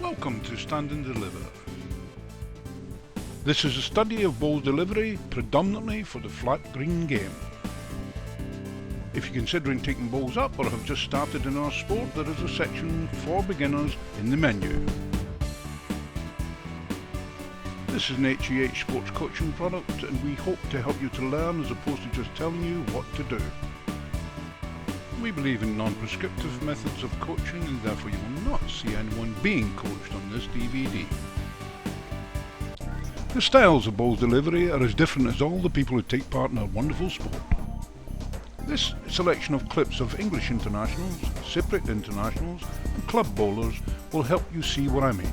Welcome to Stand and Deliver. This is a study of ball delivery predominantly for the flat green game. If you're considering taking balls up or have just started in our sport, there is a section for beginners in the menu. This is an HEH sports coaching product and we hope to help you to learn as opposed to just telling you what to do. We believe in non-prescriptive methods of coaching and therefore you will not see anyone being coached on this DVD. The styles of ball delivery are as different as all the people who take part in our wonderful sport. This selection of clips of English internationals, Cypriot internationals and club bowlers will help you see what I mean.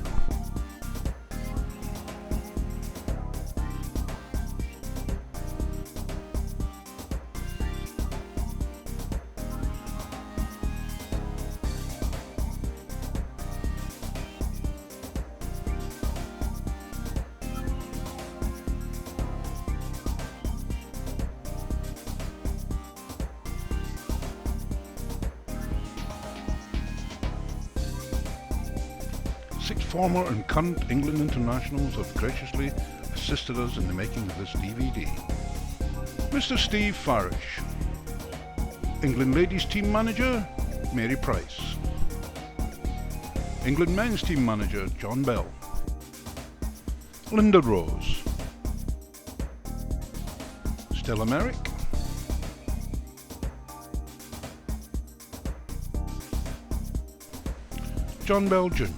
Six former and current England internationals have graciously assisted us in the making of this DVD. Mr. Steve Farish, England Ladies Team Manager, Mary Price, England Men's Team Manager, John Bell, Linda Rose, Stella Merrick, John Bell Jr.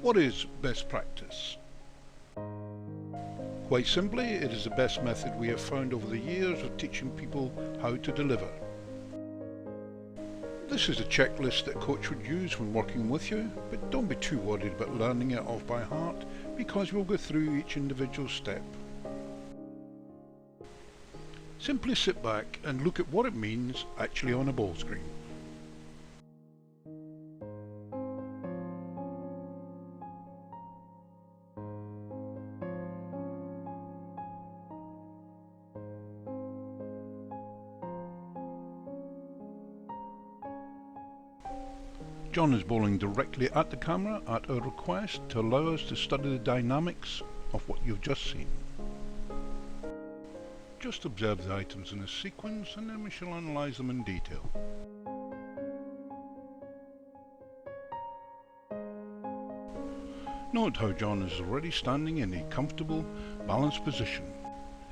What is best practice? Quite simply, it is the best method we have found over the years of teaching people how to deliver. This is a checklist that a coach would use when working with you, but don't be too worried about learning it off by heart because we'll go through each individual step. Simply sit back and look at what it means actually on a ball screen. John is bowling directly at the camera at our request to allow us to study the dynamics of what you've just seen. Just observe the items in a sequence and then we shall analyse them in detail. Note how John is already standing in a comfortable, balanced position.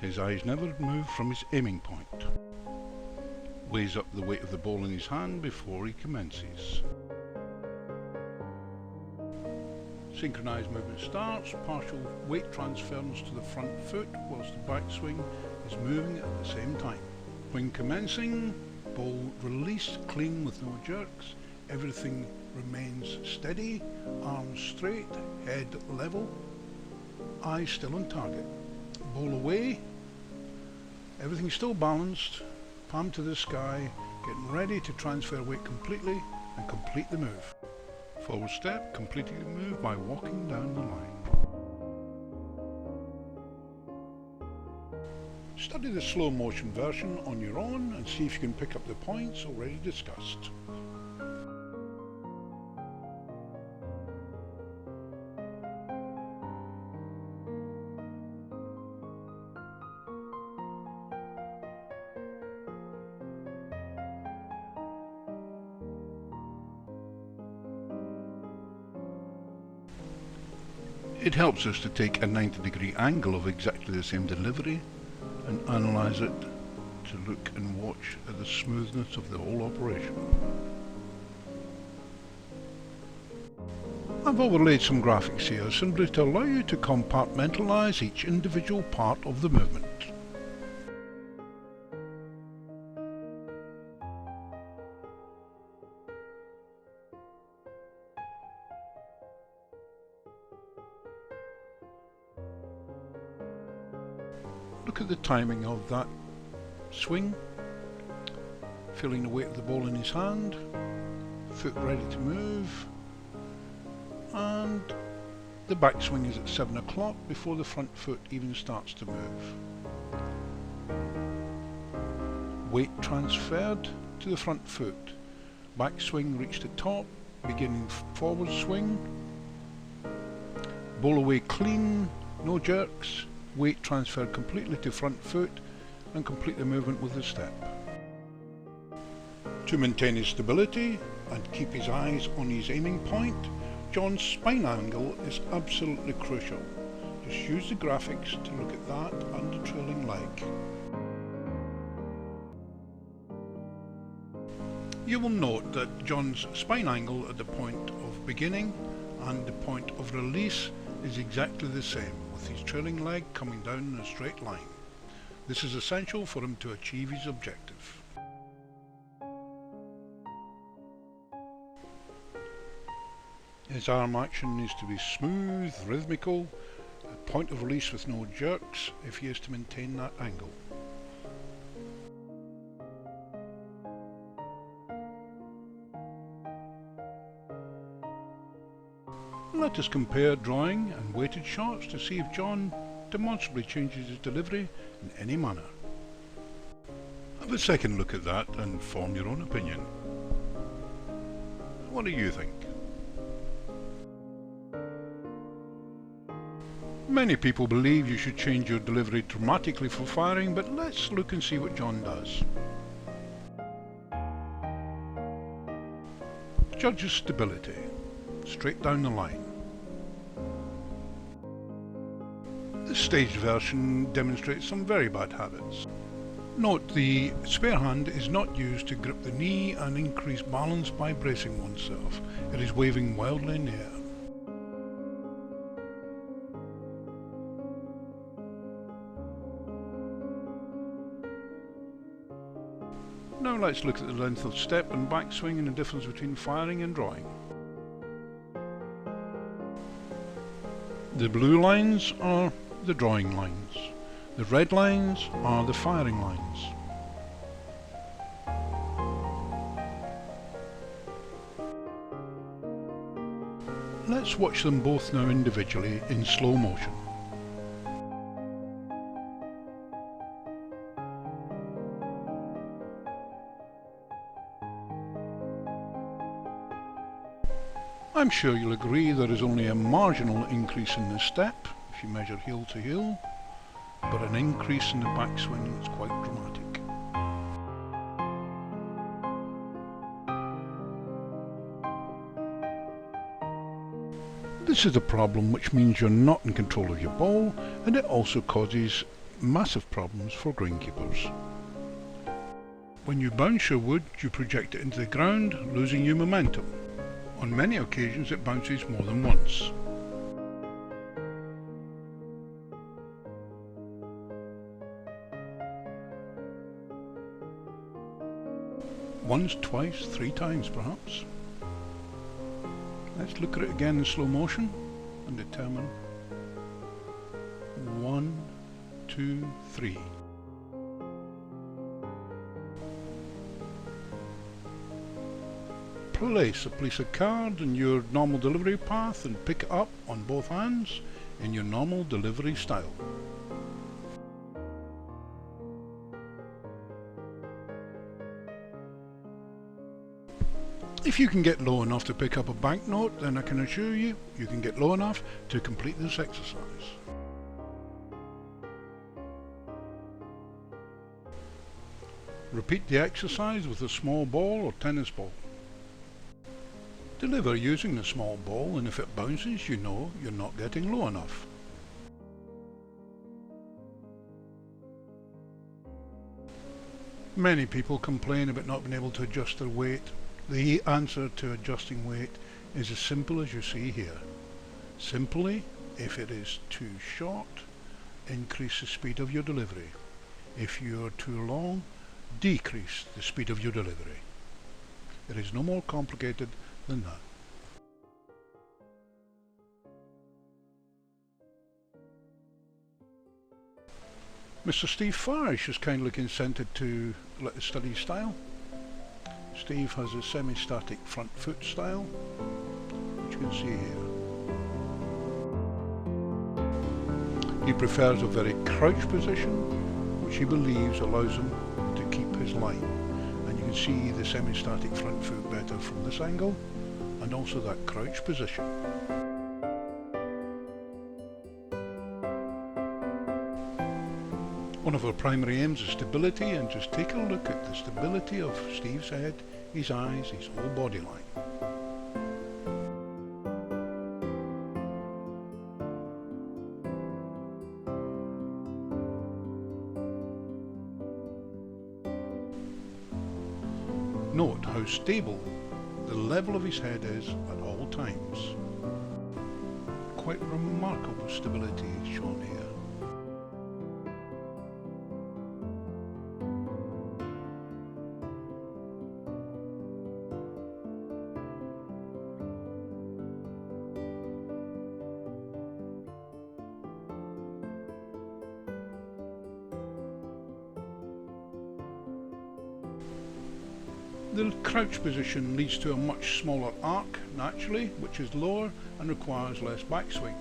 His eyes never move from his aiming point. Weighs up the weight of the ball in his hand before he commences. Synchronised movement starts, partial weight transference to the front foot whilst the backswing is moving at the same time. When commencing, ball release clean with no jerks, everything remains steady, arms straight, head level, eyes still on target. Ball away, everything still balanced, palm to the sky, getting ready to transfer weight completely and complete the move. Forward step, completing the move by walking down the line. Study the slow motion version on your own and see if you can pick up the points already discussed. It helps us to take a 90-degree angle of exactly the same delivery and analyse it to look and watch at the smoothness of the whole operation. I've overlaid some graphics here simply to allow you to compartmentalise each individual part of the movement. Look at the timing of that swing, feeling the weight of the ball in his hand, foot ready to move, and the backswing is at 7 o'clock before the front foot even starts to move. weight transferred to the front foot. Backswing reached the top, beginning forward swing. Bowl away clean, no jerks, weight transferred completely to front foot, and complete the movement with the step. To maintain his stability and keep his eyes on his aiming point, John's spine angle is absolutely crucial. Just use the graphics to look at that and the trailing leg. You will note that John's spine angle at the point of beginning and the point of release is exactly the same, with his trailing leg coming down in a straight line. This is essential for him to achieve his objective. His arm action needs to be smooth, rhythmical, a point of release with no jerks if he is to maintain that angle. Let us compare drawing and weighted shots to see if John demonstrably changes his delivery in any manner. Have a second look at that and form your own opinion. What do you think? Many people believe you should change your delivery dramatically for firing, but let's look and see what John does. Judge his stability, straight down the line. This staged version demonstrates some very bad habits. Note the spare hand is not used to grip the knee and increase balance by bracing oneself. It is waving wildly in the air. Now let's look at the length of step and backswing and the difference between firing and drawing. The blue lines are the drawing lines. The red lines are the firing lines. Let's watch them both now individually in slow motion. I'm sure you'll agree there is only a marginal increase in the step, if you measure heel to heel, but an increase in the backswing is quite dramatic. This is a problem which means you're not in control of your ball, and it also causes massive problems for greenkeepers. When you bounce your wood, you project it into the ground, losing your momentum. On many occasions it bounces more than once. Once, twice, three times perhaps. Let's look at it again in slow motion and determine 1, 2, 3. Place a card in your normal delivery path and pick it up on both hands in your normal delivery style. If you can get low enough to pick up a banknote, then I can assure you, you can get low enough to complete this exercise. Repeat the exercise with a small ball or tennis ball. Deliver using the small ball, and if it bounces, you know you're not getting low enough. Many people complain about not being able to adjust their weight. The answer to adjusting weight is as simple as you see here. Simply, if it is too short, increase the speed of your delivery. If you're too long, decrease the speed of your delivery. It is no more complicated than that. Mr. Steve Farish has kindly consented to let us study his style. Steve has a semi-static front foot style, which you can see here. He prefers a very crouched position, which he believes allows him to keep his his line, and you can see the semi-static front foot better from this angle, and also that crouch position. One of our primary aims is stability, and just take a look at the stability of Steve's head, his eyes, his whole body line. Note how stable the level of his head is at all times. Quite remarkable stability shown here. The crouch position leads to a much smaller arc, naturally, which is lower and requires less backswing.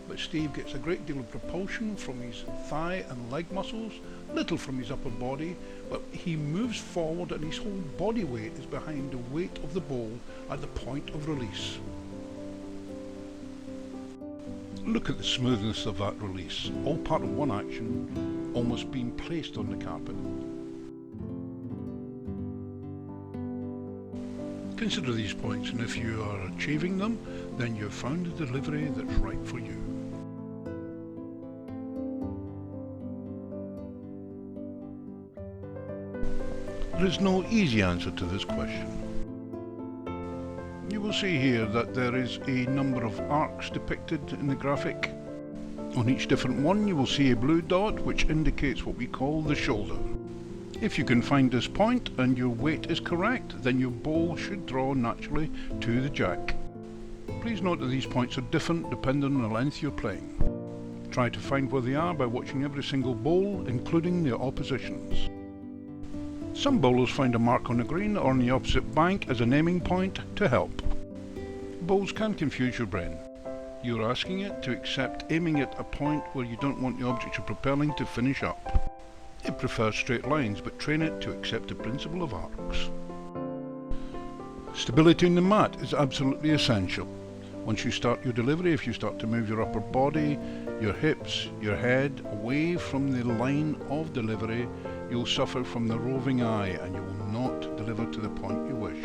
But Steve gets a great deal of propulsion from his thigh and leg muscles, little from his upper body, but he moves forward and his whole body weight is behind the weight of the ball at the point of release. Look at the smoothness of that release, all part of one action, almost being placed on the carpet. Consider these points, and if you are achieving them, then you've found a delivery that's right for you. There is no easy answer to this question. You will see here that there is a number of arcs depicted in the graphic. On each different one you will see a blue dot which indicates what we call the shoulder. If you can find this point and your weight is correct, then your ball should draw naturally to the jack. Please note that these points are different depending on the length you're playing. Try to find where they are by watching every single bowl, including their oppositions. Some bowlers find a mark on the green or on the opposite bank as an aiming point to help. Bowls can confuse your brain. You're asking it to accept aiming at a point where you don't want the object you're propelling to finish up. It prefers straight lines, but train it to accept the principle of arcs. Stability in the mat is absolutely essential. Once you start your delivery, if you start to move your upper body, your hips, your head away from the line of delivery, you'll suffer from the roving eye and you will not deliver to the point you wish.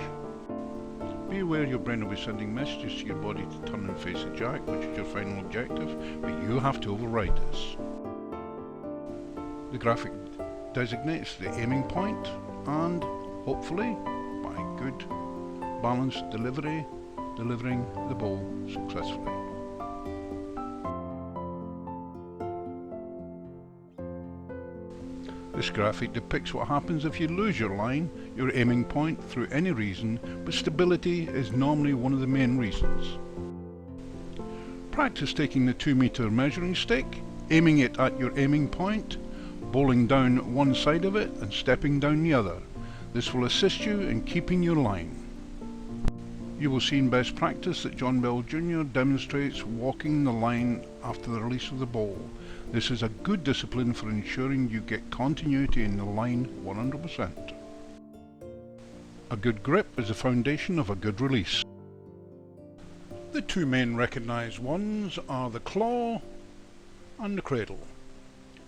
Be aware your brain will be sending messages to your body to turn and face the jack, which is your final objective, but you have to override this. The graphic designates the aiming point and, hopefully, by good, balanced delivery, delivering the ball successfully. This graphic depicts what happens if you lose your line, your aiming point, through any reason, but stability is normally one of the main reasons. Practice taking the 2-meter measuring stick, aiming it at your aiming point, bowling down one side of it and stepping down the other. This will assist you in keeping your line. You will see in best practice that John Bell Jr. demonstrates walking the line after the release of the ball. This is a good discipline for ensuring you get continuity in the line 100%. A good grip is the foundation of a good release. The two main recognised ones are the claw and the cradle.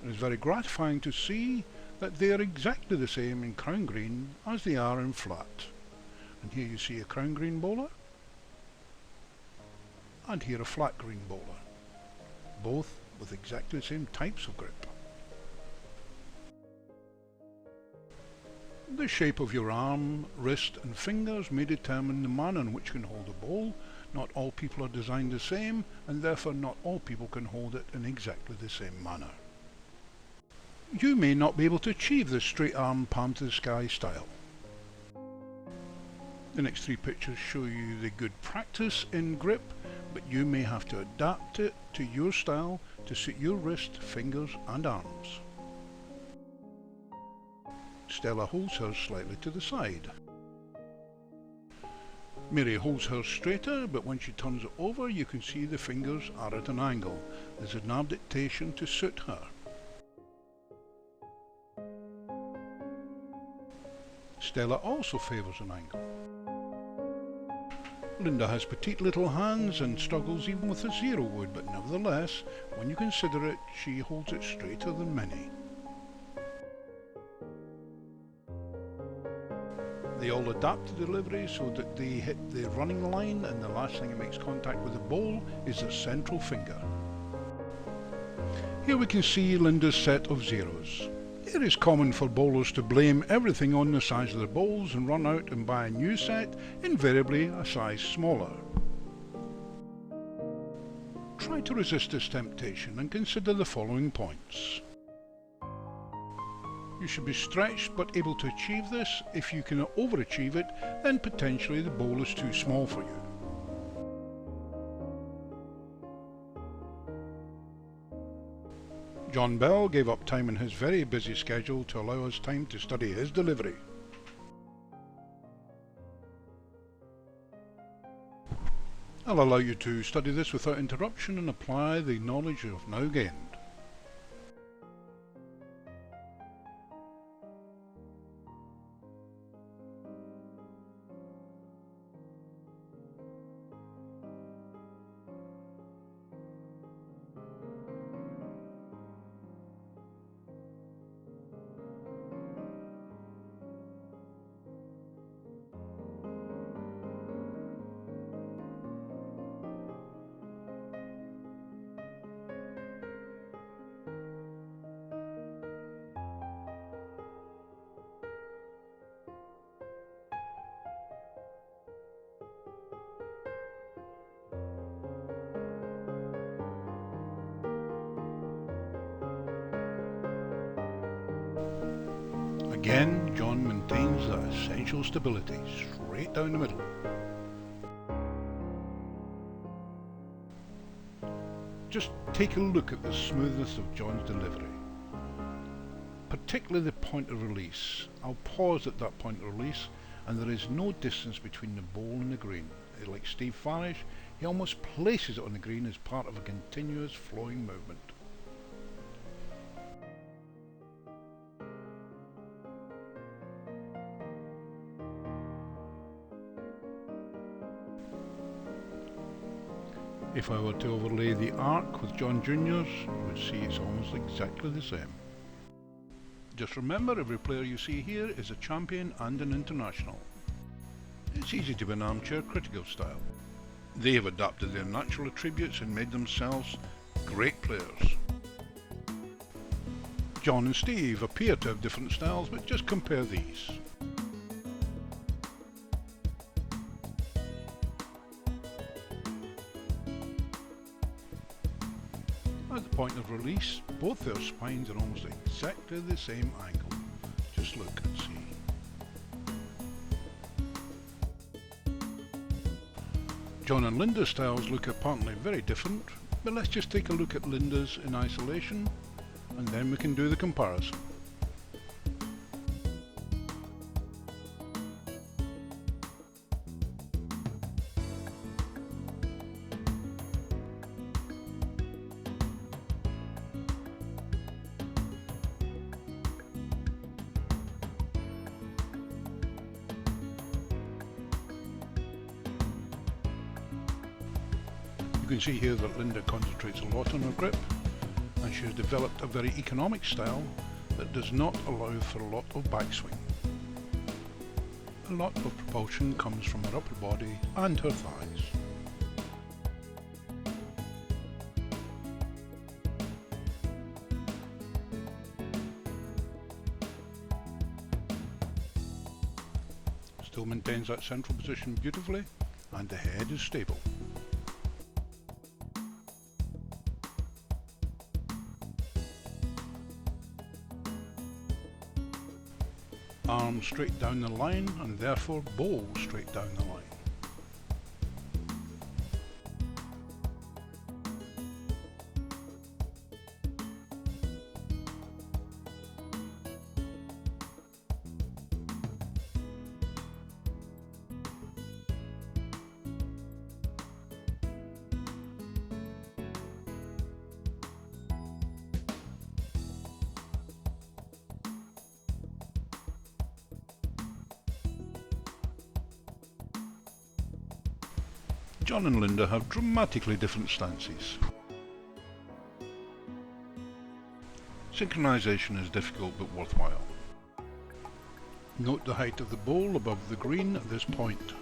It is very gratifying to see that they are exactly the same in crown green as they are in flat. And here you see a crown green bowler, and here a flat green bowler, both with exactly the same types of grip. The shape of your arm, wrist and fingers may determine the manner in which you can hold a ball. Not all people are designed the same, and therefore not all people can hold it in exactly the same manner. You may not be able to achieve this straight arm palm to the sky style. The next 3 pictures show you the good practice in grip, but you may have to adapt it to your style to suit your wrist, fingers and arms. Stella holds hers slightly to the side. Mary holds hers straighter, but when she turns it over you can see the fingers are at an angle. There's an adaptation to suit her. Stella also favours an angle. Linda has petite little hands and struggles even with a 0 wood, but nevertheless, when you consider it, she holds it straighter than many. They all adapt the delivery so that they hit the running line, and the last thing it makes contact with the bowl is the central finger. Here we can see Linda's set of zeros. It is common for bowlers to blame everything on the size of their bowls and run out and buy a new set, invariably a size smaller. Try to resist this temptation and consider the following points. You should be stretched but able to achieve this. If you can overachieve it, then potentially the bowl is too small for you. John Bell gave up time in his very busy schedule to allow us time to study his delivery. I'll allow you to study this without interruption and apply the knowledge you have now gained. Again, John maintains that essential stability, straight down the middle. Just take a look at the smoothness of John's delivery, particularly the point of release. I'll pause at that point of release, and there is no distance between the bowl and the green. Like Steve Farish, he almost places it on the green as part of a continuous flowing movement. If I were to overlay the arc with John Jr.'s, you would see it's almost exactly the same. Just remember, every player you see here is a champion and an international. It's easy to be an armchair critic of style. They have adapted their natural attributes and made themselves great players. John and Steve appear to have different styles, but just compare these. At the point of release, both their spines are almost exactly the same angle. Just look and see. John and Linda's styles look apparently very different, but let's just take a look at Linda's in isolation, and then we can do the comparison. You can see here that Linda concentrates a lot on her grip, and she has developed a very economic style that does not allow for a lot of backswing. A lot of propulsion comes from her upper body and her thighs. Still maintains that central position beautifully, and the head is stable. Arm straight down the line, and therefore bowl straight down the line. John and Linda have dramatically different stances. Synchronization is difficult but worthwhile. Note the height of the bowl above the green at this point.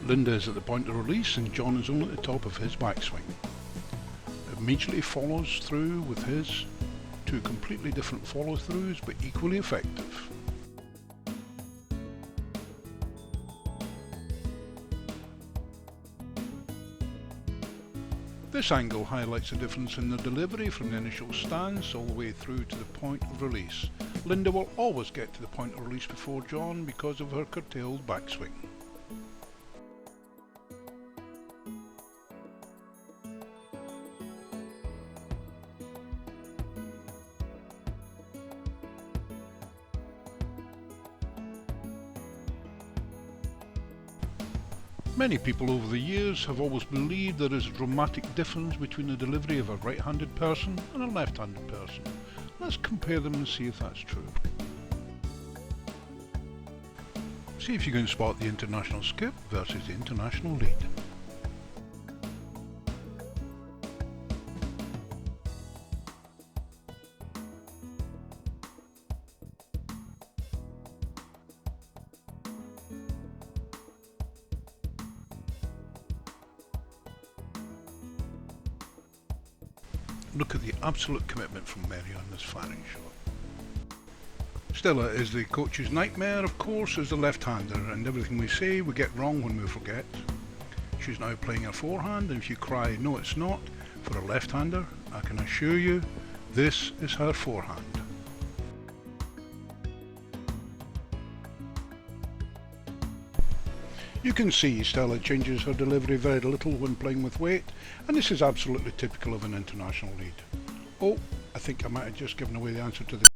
Linda is at the point of release and John is only at the top of his backswing. Immediately follows through with his, two completely different follow-throughs but equally effective. This angle highlights the difference in the delivery from the initial stance all the way through to the point of release. Linda will always get to the point of release before John because of her curtailed backswing. Many people over the years have always believed there is a dramatic difference between the delivery of a right-handed person and a left-handed person. Let's compare them and see if that's true. See if you can spot the international skip versus the international lead. Look at the absolute commitment from Mary on this Farish shot. Stella is the coach's nightmare, of course, as the left-hander, and everything we say we get wrong when we forget. She's now playing her forehand, and if you cry no it's not for a left-hander, I can assure you this is her forehand. You can see Stella changes her delivery very little when playing with weight, and this is absolutely typical of an international lead. Oh, I think I might have just given away the answer to the